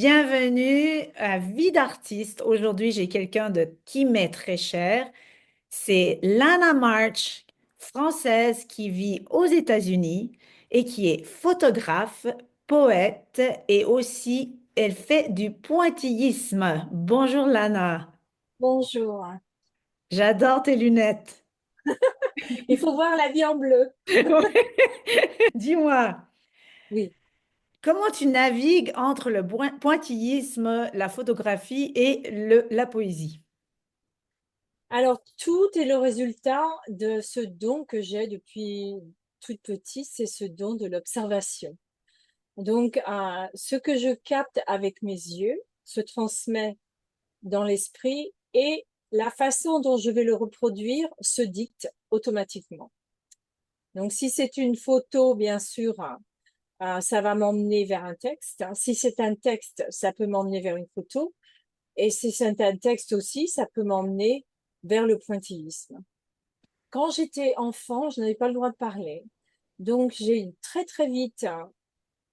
Bienvenue à Vie d'artiste. Aujourd'hui, j'ai quelqu'un de qui m'est très cher. C'est Lana March, française qui vit aux États-Unis et qui est photographe, poète et aussi elle fait du pointillisme. Bonjour Lana. Bonjour. J'adore tes lunettes. Il faut voir la vie en bleu. Dis-moi, Oui. comment tu navigues entre le pointillisme, la photographie et la poésie? Alors, tout est le résultat de ce don que j'ai depuis toute petite, c'est ce don de l'observation. Donc, ce que je capte avec mes yeux se transmet dans l'esprit et la façon dont je vais le reproduire se dicte automatiquement. Donc, si c'est une photo, bien sûr, ça va m'emmener vers un texte. Si c'est un texte, ça peut m'emmener vers une photo. Et si c'est un texte aussi, ça peut m'emmener vers le pointillisme. Quand j'étais enfant, je n'avais pas le droit de parler. Donc, j'ai très, très vite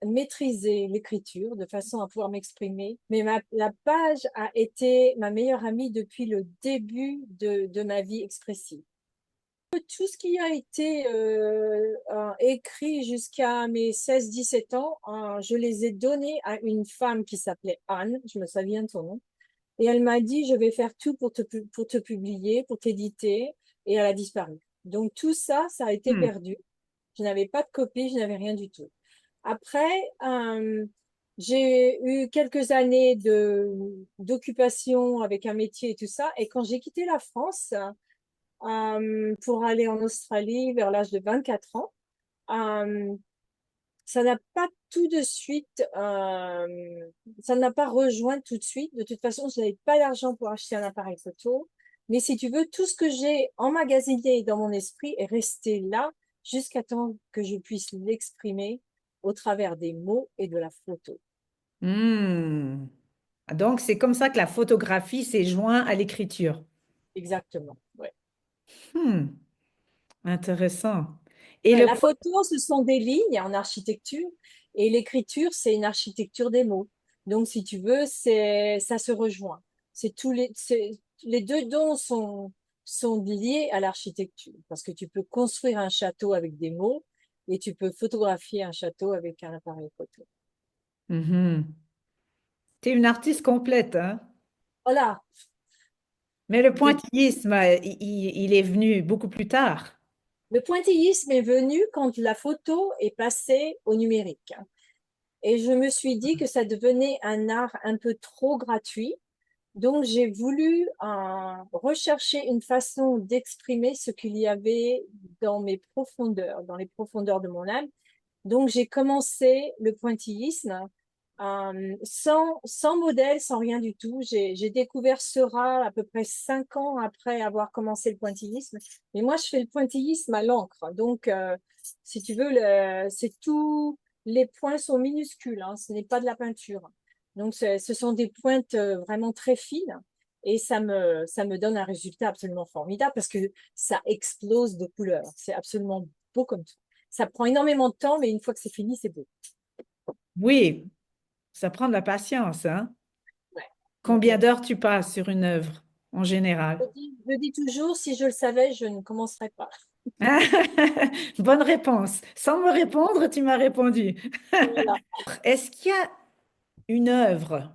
maîtrisé l'écriture de façon à pouvoir m'exprimer. Mais la page a été ma meilleure amie depuis le début de ma vie expressive. Tout ce qui a été écrit jusqu'à mes 16-17 ans, je les ai donnés à une femme qui s'appelait Anne, je me souviens de son nom. Et elle m'a dit, je vais faire tout pour te publier, pour t'éditer. Et elle a disparu. Donc tout ça, ça a été Hmm. perdu. Je n'avais pas de copie, je n'avais rien du tout. Après, j'ai eu quelques années d'occupation avec un métier et tout ça. Et quand j'ai quitté la France pour aller en Australie vers l'âge de 24 ans, euh, ça n'a pas tout de suite, ça n'a pas rejoint tout de suite. De toute façon, je n'avais pas d'argent pour acheter un appareil photo. Mais si tu veux, tout ce que j'ai emmagasiné dans mon esprit est resté là jusqu'à temps que je puisse l'exprimer au travers des mots et de la photo. Hmm. Donc, c'est comme ça que la photographie s'est joint à l'écriture. Exactement. Ouais. Hmm. Intéressant. Et Ouais, le la photo, ce sont des lignes en architecture et l'écriture, c'est une architecture des mots. Donc, si tu veux, ça se rejoint. Les deux dons sont liés à l'architecture parce que tu peux construire un château avec des mots et tu peux photographier un château avec un appareil photo. Tu es une artiste complète, hein? Voilà. Mais le De- pointillisme, il est venu beaucoup plus tard. Le pointillisme est venu quand la photo est passée au numérique. Et je me suis dit que ça devenait un art un peu trop gratuit. Donc, j'ai voulu rechercher une façon d'exprimer ce qu'il y avait dans mes profondeurs, dans les profondeurs de mon âme. Donc, j'ai commencé le pointillisme sans modèle, sans rien du tout. J'ai découvert Seurat à peu près 5 ans après avoir commencé le pointillisme. Mais moi, je fais le pointillisme à l'encre. Donc, si tu veux, c'est tout. Les points sont minuscules, hein, ce n'est pas de la peinture. Donc, ce sont des pointes vraiment très fines et ça me donne un résultat absolument formidable parce que ça explose de couleurs. C'est absolument beau comme tout. Ça prend énormément de temps, mais une fois que c'est fini, c'est beau. Oui, ça prend de la patience, hein? Ouais. Mm, Combien mm. d'heures tu passes sur une œuvre en général? Je dis toujours, si je le savais, je ne commencerais pas. Bonne réponse. Sans me répondre, tu m'as répondu. Voilà. Est-ce qu'il y a une œuvre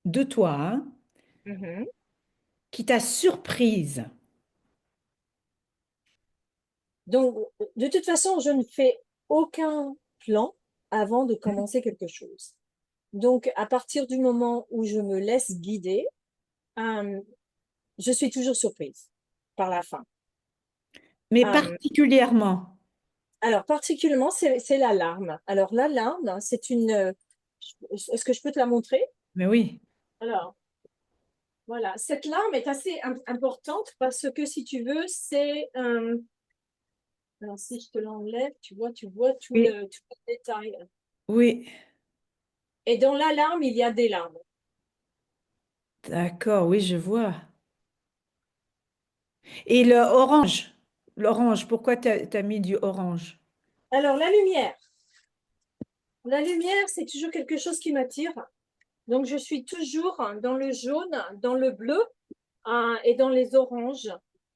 de toi, hein, Mhm. qui t'a surprise? Donc, de toute façon, je ne fais aucun plan avant de commencer quelque chose. Donc, à partir du moment où je me laisse guider, euh, je suis toujours surprise par la fin. Mais Euh, particulièrement. alors, particulièrement, c'est l'alarme. Alors, l'alarme, c'est une... Est-ce que je peux te la montrer? Mais oui. Alors, voilà, cette larme est assez importante parce que si tu veux, c'est alors si je te l'enlève, tu vois Oui, tout le détail. oui. Et dans l'alarme, il y a des larmes. D'accord, oui, je vois. Et le orange, l'orange, pourquoi t'as mis du orange? Alors la lumière, c'est toujours quelque chose qui m'attire. Donc, je suis toujours dans le jaune, dans le bleu et dans les oranges.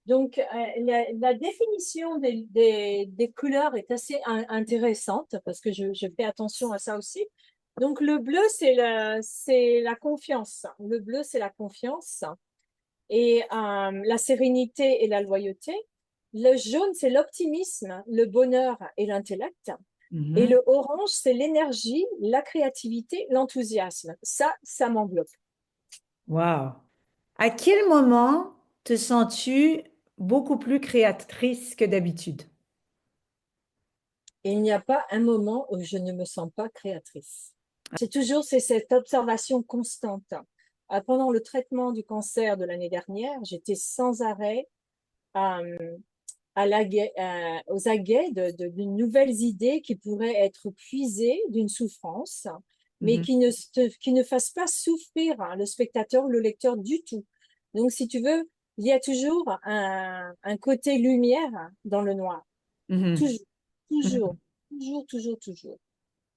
Donc, la définition des couleurs est assez intéressante parce que je fais attention à ça aussi. Donc, le bleu, c'est la confiance. Le bleu, c'est la confiance et la sérénité et la loyauté. Le jaune, c'est l'optimisme, le bonheur et l'intellect. Et Mhm. le orange, c'est l'énergie, la créativité, l'enthousiasme. Ça m'enveloppe. Wow. À quel moment te sens-tu beaucoup plus créatrice que d'habitude? Et il n'y a pas un moment où je ne me sens pas créatrice. C'est cette observation constante. Pendant le traitement du cancer de l'année dernière, j'étais sans arrêt euh, aux aguets de nouvelles idées qui pourraient être puisées d'une souffrance, mais Mhm. qui ne fassent pas souffrir le spectateur ou le lecteur du tout. Donc, si tu veux, il y a toujours un côté lumière dans le noir. Mhm. Toujours, toujours, toujours, toujours, toujours.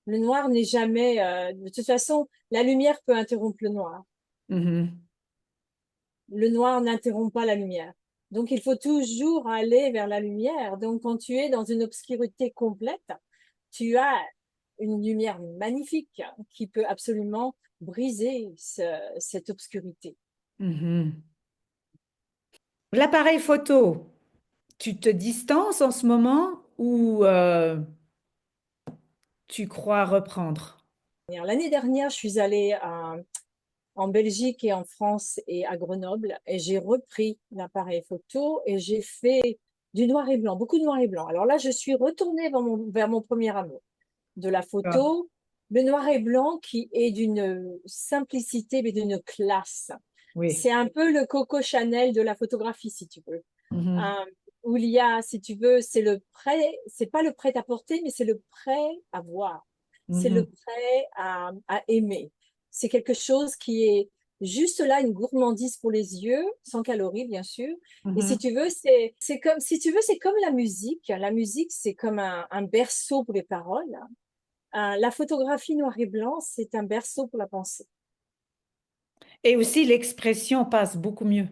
Le noir n'est jamais. De toute façon, la lumière peut interrompre le noir. Mhm. Le noir n'interrompt pas la lumière. Donc, il faut toujours aller vers la lumière. Donc, quand tu es dans une obscurité complète, tu as une lumière magnifique qui peut absolument briser cette obscurité. Mhm. L'appareil photo, tu te distances en ce moment ou tu crois reprendre? L'année dernière, je suis allée en Belgique et en France et à Grenoble et j'ai repris l'appareil photo et j'ai fait du noir et blanc, beaucoup de noir et blanc. Alors là, je suis retournée vers mon premier amour de la Ah, photo, le noir et blanc qui est d'une simplicité mais d'une classe. oui. C'est un peu le Coco Chanel de la photographie, si tu veux. Mhm. Euh, où il y a, si tu veux, c'est pas le prêt à porter, mais c'est le prêt à voir. C'est le Mhm. prêt à aimer. C'est quelque chose qui est juste là, une gourmandise pour les yeux, sans calories, bien sûr. Et si Mhm. tu veux, c'est comme, si tu veux, c'est comme la musique. La musique, c'est comme un berceau pour les paroles. La photographie noir et blanc, c'est un berceau pour la pensée. Et aussi, l'expression passe beaucoup mieux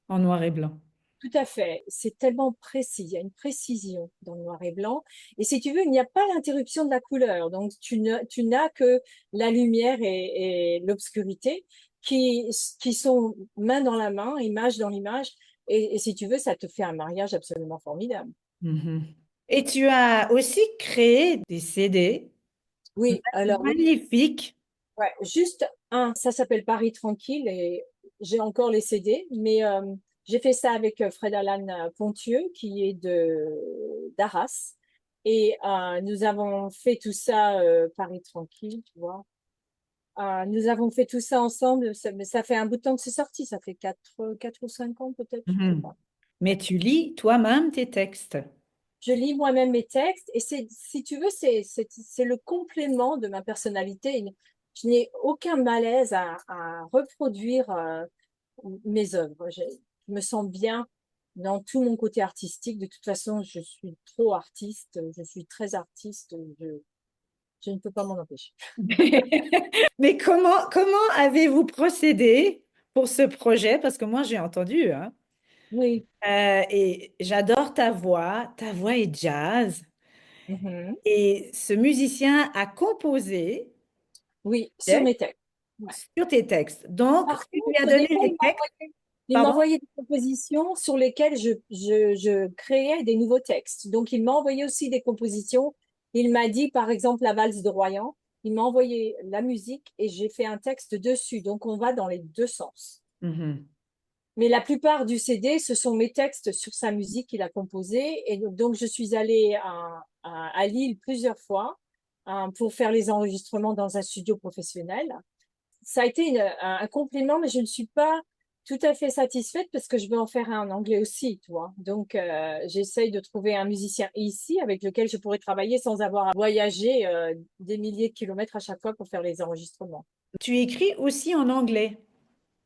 en noir et blanc. Tout à fait. C'est tellement précis. Il y a une précision dans le noir et blanc. Et si tu veux, il n'y a pas l'interruption de la couleur. Donc, tu n'as que la lumière et l'obscurité qui sont main dans la main, image dans l'image. Et si tu veux, ça te fait un mariage absolument formidable. Mhm. Et tu as aussi créé des CD Oui, alors oui, magnifiques. ouais, juste un, ça s'appelle Paris Tranquille et j'ai encore les CD, mais j'ai fait ça avec Fred Alan Pontieux qui est de d'Arras et nous avons fait tout ça Paris Tranquille, tu vois. Nous avons fait tout ça ensemble, mais ça fait un bout de temps que c'est sorti, ça fait 4 ou 5 ans peut-être, je sais Mhm. pas. Mais tu lis toi-même tes textes. Je lis moi-même mes textes et si tu veux, c'est le complément de ma personnalité. Je n'ai aucun malaise à reproduire mes œuvres. Je me sens bien dans tout mon côté artistique. De toute façon, je suis trop artiste, je suis très artiste, je ne peux pas m'en empêcher. Mais comment avez-vous procédé pour ce projet? Parce que moi, j'ai entendu, hein. Oui. Et j'adore ta voix est jazz. Mhm. Et ce musicien a composé Oui, sur texte mes textes. Ouais. sur tes textes. Donc, Par tu lui as contre, des donné fois, les textes, il pardon? m'envoyait des compositions sur lesquelles je créais des nouveaux textes. Donc, il m'a envoyé aussi des compositions. Il m'a dit, par exemple, la valse de Royan. Il m'a envoyé la musique et j'ai fait un texte dessus. Donc, on va dans les deux sens. Mhm. Mais la plupart du CD, ce sont mes textes sur sa musique qu'il a composée. Et donc, je suis allée à Lille plusieurs fois pour faire les enregistrements dans un studio professionnel. Ça a été un compliment, mais je ne suis pas tout à fait satisfaite parce que je veux en faire un en anglais aussi, tu vois. Donc, j'essaye de trouver un musicien ici avec lequel je pourrais travailler sans avoir à voyager des milliers de kilomètres à chaque fois pour faire les enregistrements. Tu écris aussi en anglais.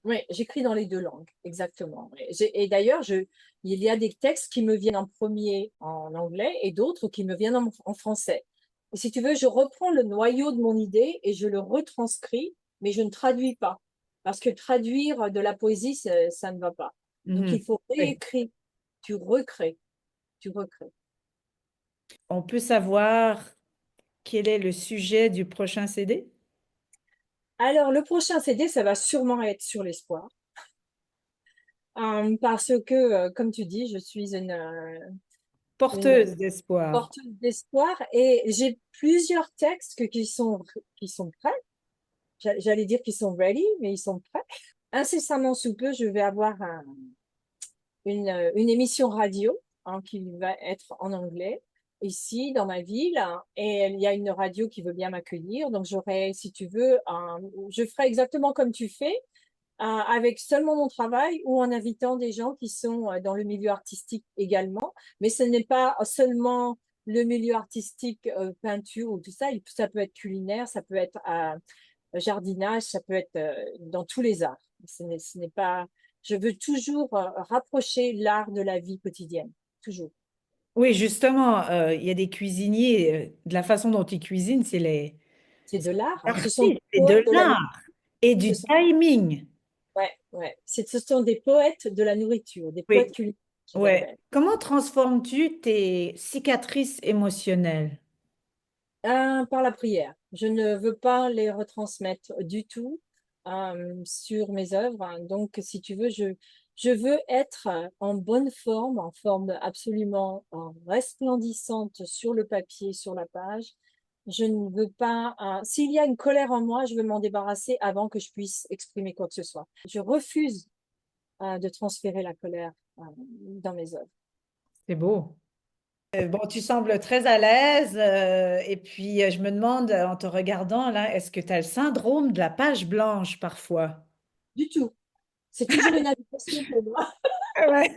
Oui, j'écris dans les deux langues, exactement. Et d'ailleurs, il y a des textes qui me viennent en premier en anglais et d'autres qui me viennent en français. Et si tu veux, je reprends le noyau de mon idée et je le retranscris mais je ne traduis pas. Parce que traduire de la poésie, ça ne va pas. Donc, Mhm. il faut Oui. réécrire. Tu recrées, tu recrées. On peut savoir quel est le sujet du prochain CD? Alors, le prochain CD, ça va sûrement être sur l'espoir. Parce que, comme tu dis, je suis une Porteuse d'espoir. porteuse d'espoir et j'ai plusieurs textes qui sont prêts. J'allais dire qu'ils sont ready, mais ils sont prêts. Incessamment sous peu, je vais avoir une émission radio qui va être en anglais ici dans ma ville et il y a une radio qui veut bien m'accueillir. Donc j'aurai, si tu veux, je ferai exactement comme tu fais avec seulement mon travail ou en invitant des gens qui sont dans le milieu artistique également. Mais ce n'est pas seulement le milieu artistique, peinture ou tout ça. Ça peut être culinaire, ça peut être jardinage, ça peut être dans tous les arts. Ce n'est pas. Je veux toujours rapprocher l'art de la vie quotidienne, toujours. Oui, justement, il y a des cuisiniers, de la façon dont ils cuisinent, C'est c'est de l'art, des hein. Ce sont des artistes, c'est de poètes de la l'art et ce du sont, timing. ouais, ouais. Ce sont des poètes de la nourriture, des poètes Oui, culinaires, je les ouais. appelle. Comment transformes-tu tes cicatrices émotionnelles? Par la prière. Je ne veux pas les retransmettre du tout sur mes œuvres, hein. Donc, si tu veux, je veux être en bonne forme, en forme absolument resplendissante sur le papier, sur la page. Je ne veux pas. S'il y a une colère en moi, je veux m'en débarrasser avant que je puisse exprimer quoi que ce soit. Je refuse de transférer la colère dans mes œuvres. C'est beau. Bon, tu sembles très à l'aise et puis je me demande en te regardant là, est-ce que tu as le syndrome de la page blanche parfois? Du tout. C'est toujours une invitation pour moi. Ouais.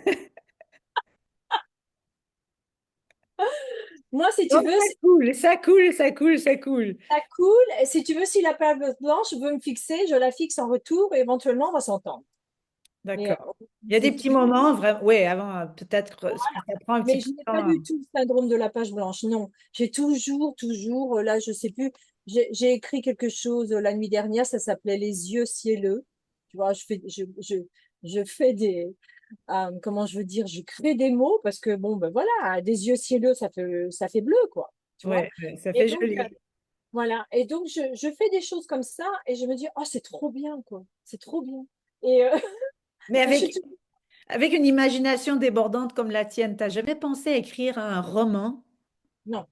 Moi, si tu Oh, veux, ça coule, ça coule, ça coule, ça coule. ça cool. Et si tu veux, si la page blanche veut me fixer, je la fixe en retour et éventuellement, on va s'entendre. Mais D'accord. Il y a des si petits tu veux, moments, vraiment, oui, avant, peut-être, ça prend un petit mais peu je de n'ai pas temps. du tout le syndrome de la page blanche. Non, j'ai toujours, là, je sais plus, j'ai écrit quelque chose la nuit dernière, ça s'appelait Les yeux cieleux. Tu vois, je fais comment je veux dire, je crée des mots parce que, bon, ben voilà, des yeux cieleux, ça fait bleu, quoi. Tu vois? Oui, ça Et fait donc, joli. voilà. Et donc, je fais des choses comme ça et je me dis, oh, c'est trop bien, quoi. C'est trop bien. Et Mais je suis avec une imagination débordante comme la tienne, t'as jamais pensé à écrire un roman? non,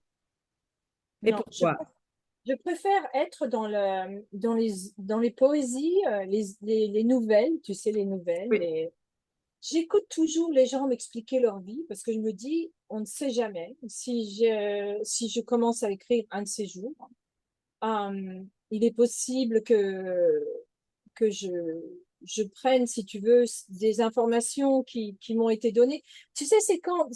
Et non. pourquoi? Je préfère être dans les poésies, les nouvelles, tu sais, les nouvelles. Oui. J'écoute toujours les gens m'expliquer leur vie parce que je me dis, on ne sait jamais si je commence à écrire un de ces jours. Il est possible que je prenne, si tu veux, des informations qui m'ont été données. Tu sais, c'est comme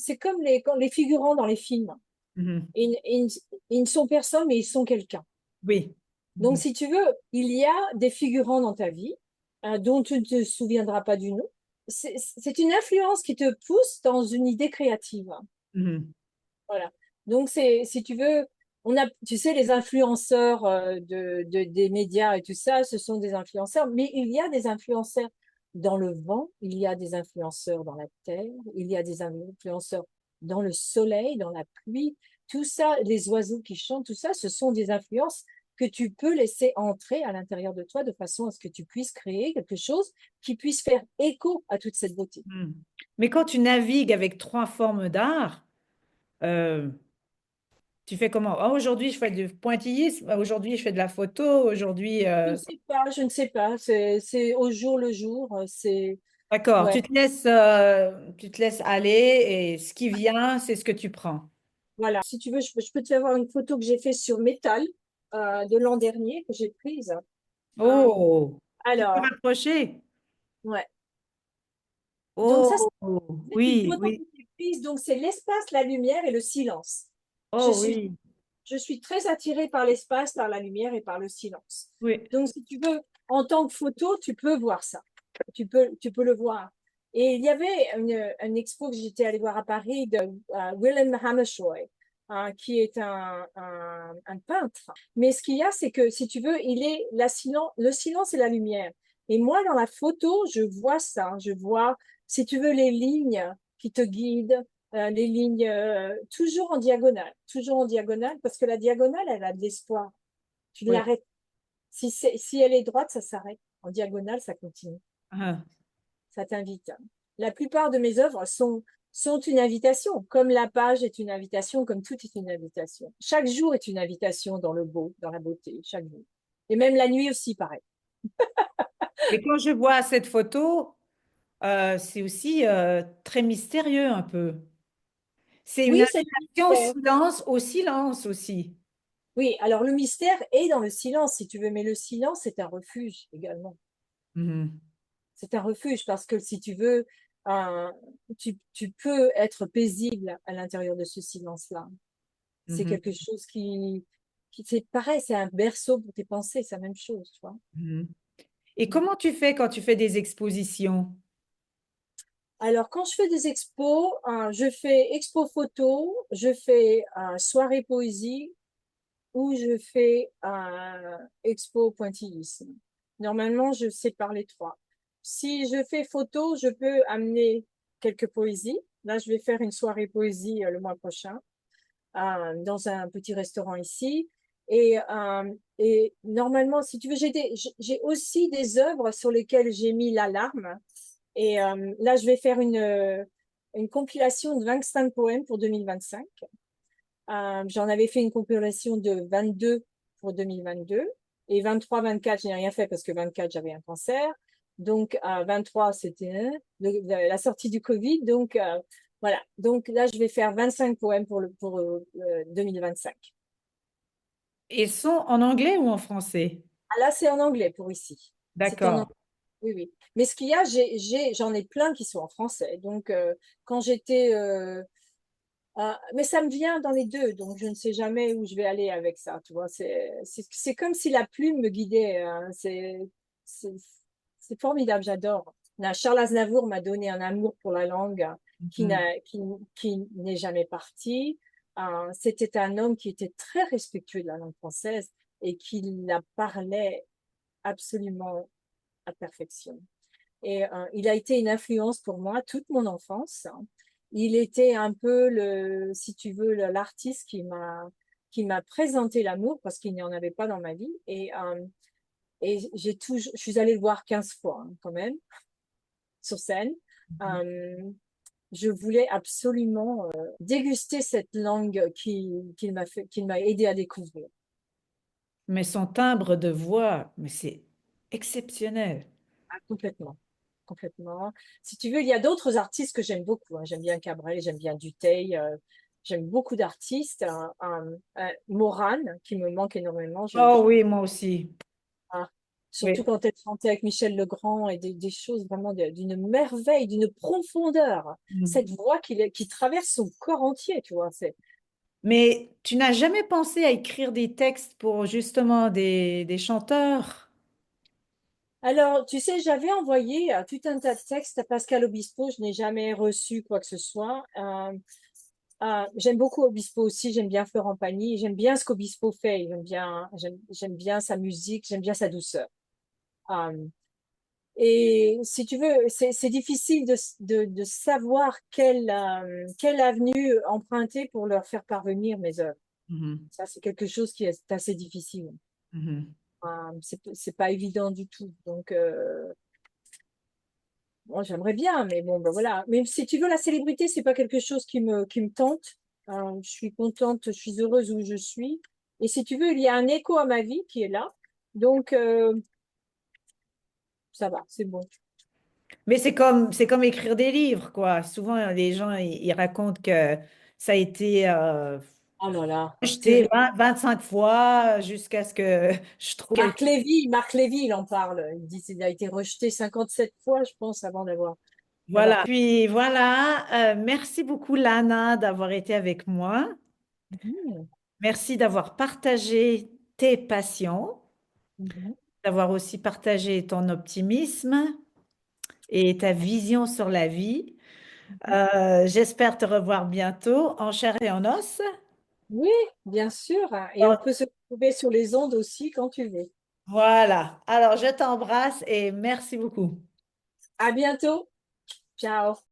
quand les figurants dans les films. Mhm. Ils, ils ne sont personne, mais ils sont quelqu'un. Oui. Donc, Mhm. si tu veux, il y a des figurants dans ta vie dont tu ne te souviendras pas du nom. C'est une influence qui te pousse dans une idée créative. Mhm. Voilà. Donc, si tu veux, tu sais, les influenceurs des médias et tout ça, ce sont des influenceurs, mais il y a des influenceurs dans le vent, il y a des influenceurs dans la terre, il y a des influenceurs dans le soleil, dans la pluie. Tout ça, les oiseaux qui chantent, tout ça, ce sont des influences que tu peux laisser entrer à l'intérieur de toi de façon à ce que tu puisses créer quelque chose qui puisse faire écho à toute cette beauté. Mhm. Mais quand tu navigues avec trois formes d'art, euh, tu fais comment? Ah, aujourd'hui, je fais du pointillisme. Aujourd'hui, je fais de la photo. Aujourd'hui, Je ne sais pas, c'est au jour le jour, c'est d'accord. ouais, Tu te laisses aller et ce qui vient, c'est ce que tu prends. voilà. Si tu veux, je peux te faire voir une photo que j'ai faite sur métal de l'an dernier que j'ai prise. Euh, Oh, tu peux alors, rapprocher. ouais. Donc ça, Oh, c'est une oui, photo que oui. j'ai prise. Donc c'est l'espace, la lumière et le silence. Je Oh, suis, oui, je suis très attirée par l'espace, par la lumière et par le silence. oui. Donc si tu veux, en tant que photo, tu peux voir ça. Tu peux le voir. Et il y avait une expo que j'étais allée voir à Paris de Willem Hammershøi. qui est un peintre. Mais ce qu'il y a, c'est que si tu veux, le silence et la lumière. Et moi, dans la photo, je vois ça. Je vois, si tu veux, les lignes qui te guident, les lignes toujours en diagonale, parce que la diagonale, elle a de l'espoir. Tu Oui. l'arrêtes. Si elle est droite, ça s'arrête. En diagonale, ça continue. Ah. Ça t'invite. La plupart de mes œuvres sont une invitation, comme la page est une invitation, comme tout est une invitation. Chaque jour est une invitation dans le beau, dans la beauté, chaque jour. Et même la nuit aussi, pareil. Et quand je vois cette photo, c'est aussi très mystérieux un peu. C'est une Oui, c'est le invitation mystère. au silence aussi. Oui, alors le mystère est dans le silence, si tu veux, mais le silence est un refuge également. Mhm. C'est un refuge parce que si tu veux, euh, tu peux être paisible à l'intérieur de ce silence-là. C'est Mhm. quelque chose qui c'est pareil, c'est un berceau pour tes pensées, c'est la même chose, tu vois. Mhm. Et comment tu fais quand tu fais des expositions? Alors, quand je fais des expos, je fais expo photo, je fais soirée poésie ou je fais expo pointillisme. Normalement, je sépare les trois. Si je fais photo, je peux amener quelques poésies. Là, je vais faire une soirée poésie le mois prochain dans un petit restaurant ici. Et normalement, si tu veux, j'ai aussi des œuvres sur lesquelles j'ai mis l'alarme. Et là, je vais faire une compilation de 25 poèmes pour 2025. J'en avais fait une compilation de 22 pour 2022. Et 23, 24, je n'ai rien fait parce que 24, j'avais un cancer. Donc, 23, c'était la sortie du Covid. Donc, voilà. Donc, là, je vais faire 25 poèmes pour 2025. Ils sont en anglais ou en français? Ah, là, c'est en anglais pour ici. C'est en anglais. D'accord. Oui, oui. Mais ce qu'il y a, j'en ai plein qui sont en français. Donc, quand mais ça me vient dans les deux, donc je ne sais jamais où je vais aller avec ça, tu vois. C'est comme si la plume me guidait, hein. C'est, c'est formidable, j'adore. Là, Charles Aznavour m'a donné un amour pour la langue qui Mhm. n'a, qui n'est jamais parti. C'était un homme qui était très respectueux de la langue française et qui la parlait absolument à perfection. Et il a été une influence pour moi toute mon enfance. Il était un peu si tu veux, l'artiste qui m'a présenté l'amour parce qu'il n'y en avait pas dans ma vie. Et je suis allée le voir 15 fois quand même sur scène. Euh, je voulais absolument déguster cette langue qu'il m'a aidé à découvrir. Mais son timbre de voix, mais c'est exceptionnel. Ah, complètement. Complètement. Si tu veux, il y a d'autres artistes que j'aime beaucoup, hein. J'aime bien Cabrel, j'aime bien Duteil, j'aime beaucoup d'artistes. Morane, qui me manque énormément. Oh oui, moi aussi. Ah, surtout Oui. quand elle chantait avec Michel Legrand et des choses vraiment d'une merveille, d'une profondeur. Mhm. Cette voix qui traverse son corps entier, tu vois. Mais tu n'as jamais pensé à écrire des textes pour justement des chanteurs? Alors, tu sais, j'avais envoyé tout un tas de textes à Pascal Obispo. Je n'ai jamais reçu quoi que ce soit. J'aime beaucoup Obispo aussi, j'aime bien Florent Pagny, j'aime bien ce qu'Obispo fait, j'aime bien sa musique, j'aime bien sa douceur. Euh, et si tu veux, c'est difficile de savoir quelle avenue emprunter pour leur faire parvenir mes œuvres. Mhm. Ça, c'est quelque chose qui est assez difficile. Mhm. C'est pas évident du tout. Donc, moi, j'aimerais bien, mais bon, ben voilà. Mais si tu veux, la célébrité, c'est pas quelque chose qui me tente. Je suis contente, je suis heureuse où je suis. Et si tu veux, il y a un écho à ma vie qui est là. Donc, ça va, c'est bon. Mais c'est comme écrire des livres, quoi. Souvent, les gens, ils racontent que ça a été Oh là là, jeté terrible. 25 fois jusqu'à ce que je trouve quelque... Marc Lévy, il en parle. Il dit qu'il a été rejeté 57 fois, je pense, avant d'avoir Voilà. Puis voilà, merci beaucoup, Lana, d'avoir été avec moi. Mhm, Merci d'avoir partagé tes passions, mhm, d'avoir aussi partagé ton optimisme et ta vision sur la vie. mhm. J'espère te revoir bientôt en chair et en os. Oui, bien sûr. Et on peut se trouver sur les ondes aussi quand tu veux. Voilà. Alors, je t'embrasse et merci beaucoup. À bientôt. Ciao.